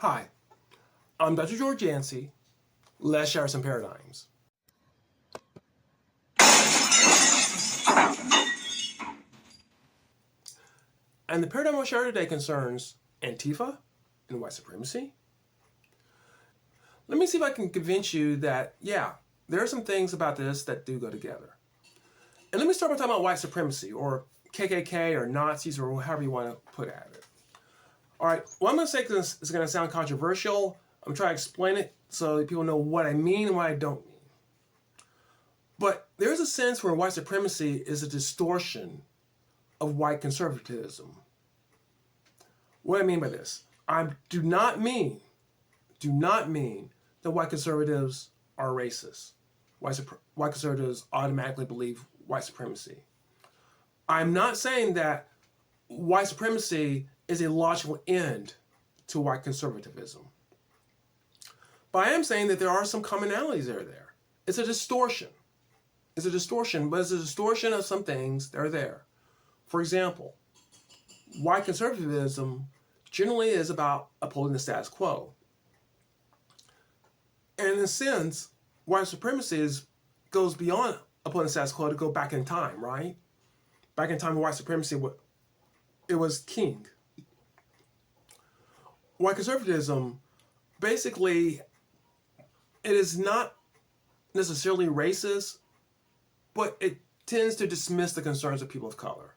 Hi, I'm Dr. George Yancey. Let's share some paradigms. And the paradigm I'll share today concerns Antifa and white supremacy. Let me see if I can convince you that, yeah, there are some things about this that do go together. And let me start by talking about white supremacy, or KKK, or Nazis, or however you want to put at it. All right, what I'm going to say is going to sound controversial. I'm going to try to explain it so that people know what I mean and what I don't mean. But there's a sense where white supremacy is a distortion of white conservatism. What do I mean by this? I do not mean that white conservatives are racist. White conservatives automatically believe white supremacy. I'm not saying that white supremacy is a logical end to white conservatism. But I am saying that there are some commonalities that are there. It's a distortion. It's a distortion, but it's a distortion of some things that are there. For example, white conservatism generally is about upholding the status quo. And in a sense, white supremacy goes beyond upholding the status quo to go back in time, right? Back in time, white supremacy, it was king. White conservatism, basically, it is not necessarily racist, but it tends to dismiss the concerns of people of color.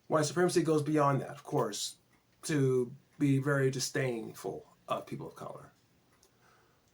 White supremacy goes beyond that, of course, to be very disdainful of people of color.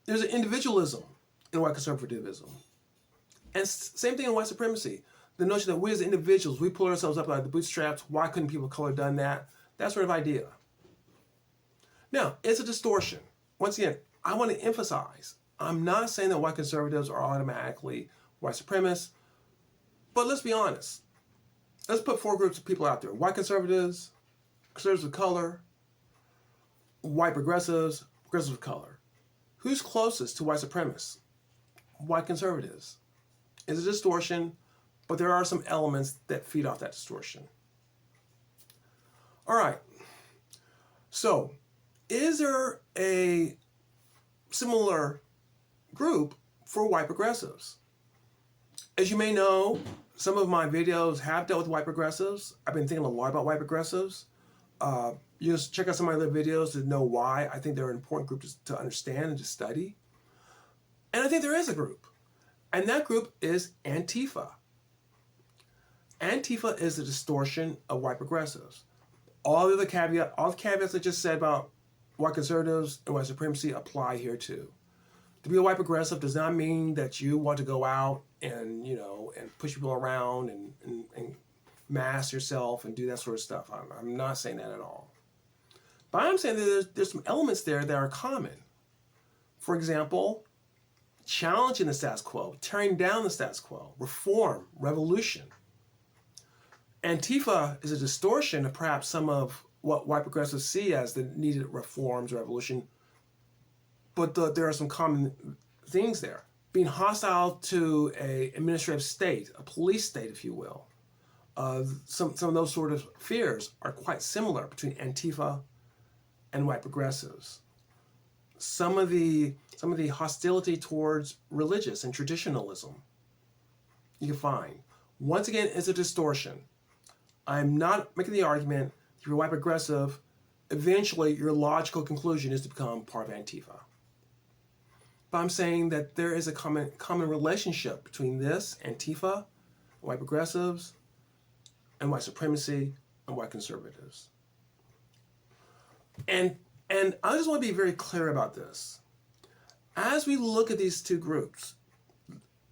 There's an individualism in white conservatism. And same thing in white supremacy. The notion that we as individuals, we pull ourselves up out of the bootstraps. Why couldn't people of color have done that? That sort of idea. Now, it's a distortion. Once again, I want to emphasize, I'm not saying that white conservatives are automatically white supremacists, but let's be honest. Let's put four groups of people out there. White conservatives, conservatives of color, white progressives, progressives of color. Who's closest to white supremacists? White conservatives. It's a distortion, but there are some elements that feed off that distortion. All right. So, is there a similar group for white progressives? As you may know, some of my videos have dealt with white progressives. I've been thinking a lot about white progressives. You just check out some of my other videos to know why I think they're an important group to understand and to study. And I think there is a group. And that group is Antifa. Antifa is a distortion of white progressives. All the caveats I just said about white conservatives and white supremacy apply here too. To be a white progressive does not mean that you want to go out and, and push people around and mask yourself and do that sort of stuff. I'm not saying that at all. But I'm saying that there's some elements there that are common. For example, challenging the status quo, tearing down the status quo, reform, revolution. Antifa is a distortion of perhaps some of what white progressives see as the needed reforms, revolution. But there are some common things there. Being hostile to an administrative state, a police state, if you will. Some of those sort of fears are quite similar between Antifa and white progressives. Some of the hostility towards religious and traditionalism you can find. Once again, it's a distortion. I'm not making the argument if you're white progressive, eventually your logical conclusion is to become part of Antifa. But I'm saying that there is a common relationship between this, Antifa, white progressives, and white supremacy and white conservatives. And I just want to be very clear about this. As we look at these two groups,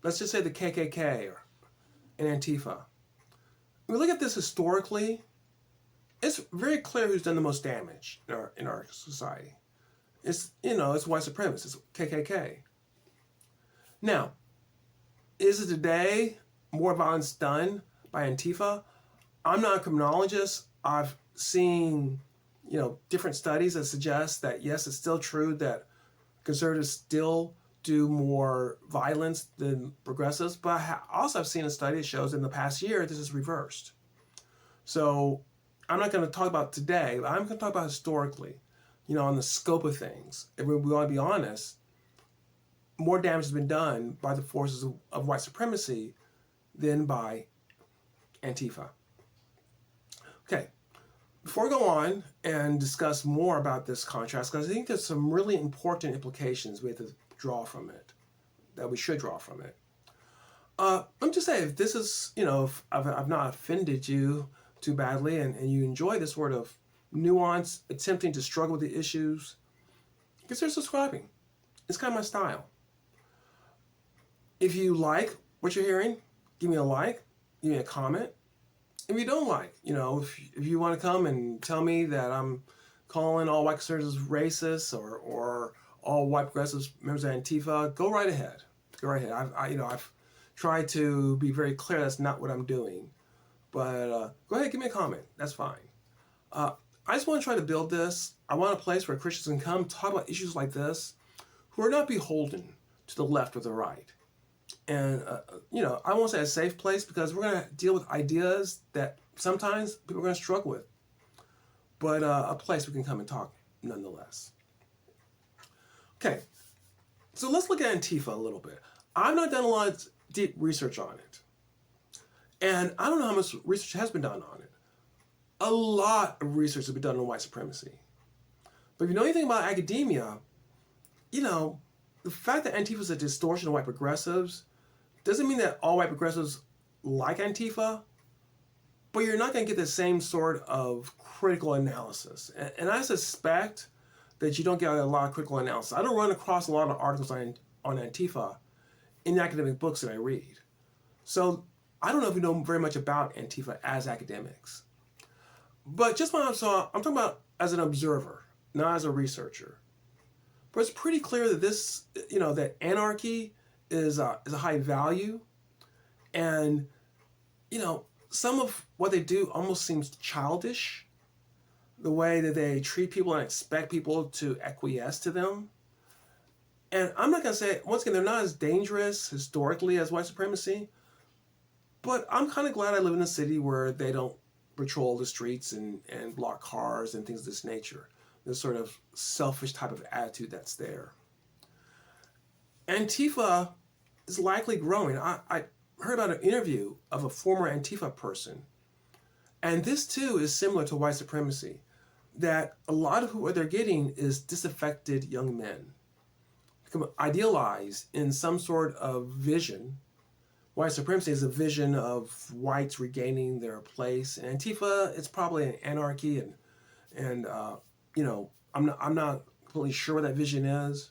let's just say the KKK and Antifa, when we look at this historically, it's very clear who's done the most damage in our society. It's white supremacists, it's KKK. Now, is it today more violence done by Antifa? I'm not a criminologist. I've seen, different studies that suggest that yes, it's still true that conservatives still do more violence than progressives, but I've seen a study that shows in the past year this is reversed. So I'm not going to talk about today, but I'm going to talk about historically. on the scope of things. If we want to be honest, more damage has been done by the forces of white supremacy than by Antifa. Okay, before we go on and discuss more about this contrast, because I think there's some really important implications we have to draw from it, that we should draw from it. Let me just say, if this is, if I've not offended you too badly and you enjoy this sort of nuance, attempting to struggle with the issues, consider subscribing. It's kind of my style. If you like what you're hearing, give me a like, give me a comment. If you don't like, if you want to come and tell me that I'm calling all white conservatives racist or all white progressives members of Antifa, go right ahead. Go right ahead. I've tried to be very clear that's not what I'm doing. But go ahead, give me a comment. That's fine. I just want to try to build this. I want a place where Christians can come talk about issues like this who are not beholden to the left or the right. And, I won't say a safe place because we're going to deal with ideas that sometimes people are going to struggle with. But a place we can come and talk nonetheless. Okay, so let's look at Antifa a little bit. I've not done a lot of deep research on it. And I don't know how much research has been done on it. A lot of research has been done on white supremacy. But if you know anything about academia, the fact that Antifa is a distortion of white progressives doesn't mean that all white progressives like Antifa, but you're not going to get the same sort of critical analysis. And I suspect that you don't get a lot of critical analysis. I don't run across a lot of articles on Antifa in the academic books that I read. So I don't know if we know very much about Antifa as academics. But just when I'm talking about as an observer, not as a researcher. But it's pretty clear that this, that anarchy is a high value. And, some of what they do almost seems childish. The way that they treat people and expect people to acquiesce to them. And I'm not going to say, once again, they're not as dangerous historically as white supremacy. But I'm kind of glad I live in a city where they don't patrol the streets and block cars and things of this nature. This sort of selfish type of attitude that's there. Antifa is likely growing. I heard about an interview of a former Antifa person. And this too is similar to white supremacy. That a lot of what they're getting is disaffected young men. Become idealized in some sort of vision. White supremacy is a vision of whites regaining their place. And Antifa, it's probably an anarchy and I'm not completely sure what that vision is.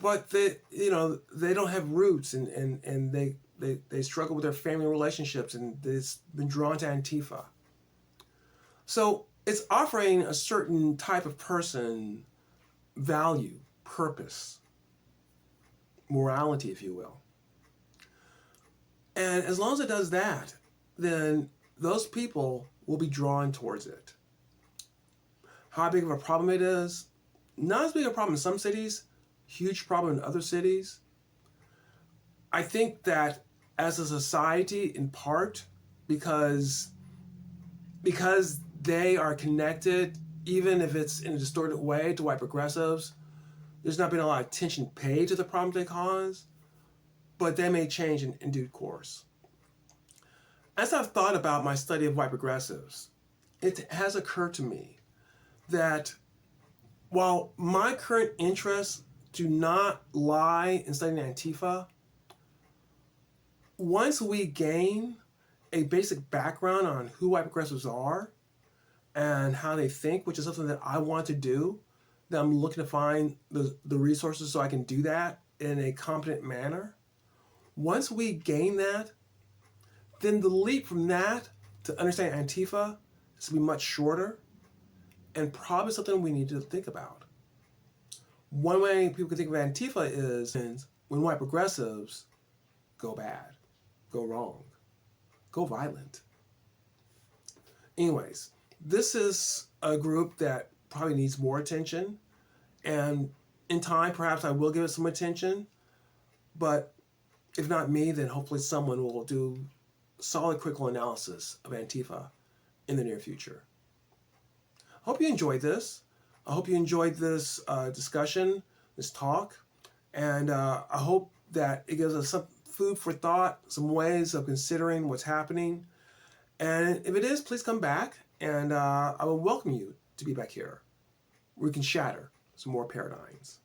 But they don't have roots and they struggle with their family relationships and they've been drawn to Antifa. So it's offering a certain type of person value, purpose, morality, if you will. And as long as it does that, then those people will be drawn towards it. How big of a problem it is? Not as big a problem in some cities, huge problem in other cities. I think that as a society, in part, because they are connected, even if it's in a distorted way, to white progressives, there's not been a lot of attention paid to the problems they cause, but they may change in due course. As I've thought about my study of white progressives, it has occurred to me that while my current interests do not lie in studying Antifa, once we gain a basic background on who white progressives are and how they think, which is something that I want to do, that I'm looking to find the resources so I can do that in a competent manner. Once we gain that, then the leap from that to understand Antifa is going to be much shorter and probably something we need to think about. One way people can think of Antifa is when white progressives go bad, go wrong, go violent. Anyways, this is a group that probably needs more attention, and in time, perhaps I will give it some attention, but if not me, then hopefully someone will do solid critical analysis of Antifa in the near future. Hope you enjoyed this. I hope you enjoyed this discussion, this talk, and I hope that it gives us some food for thought, some ways of considering what's happening. And if it is, please come back, and I will welcome you to be back here. We can shatter some more paradigms.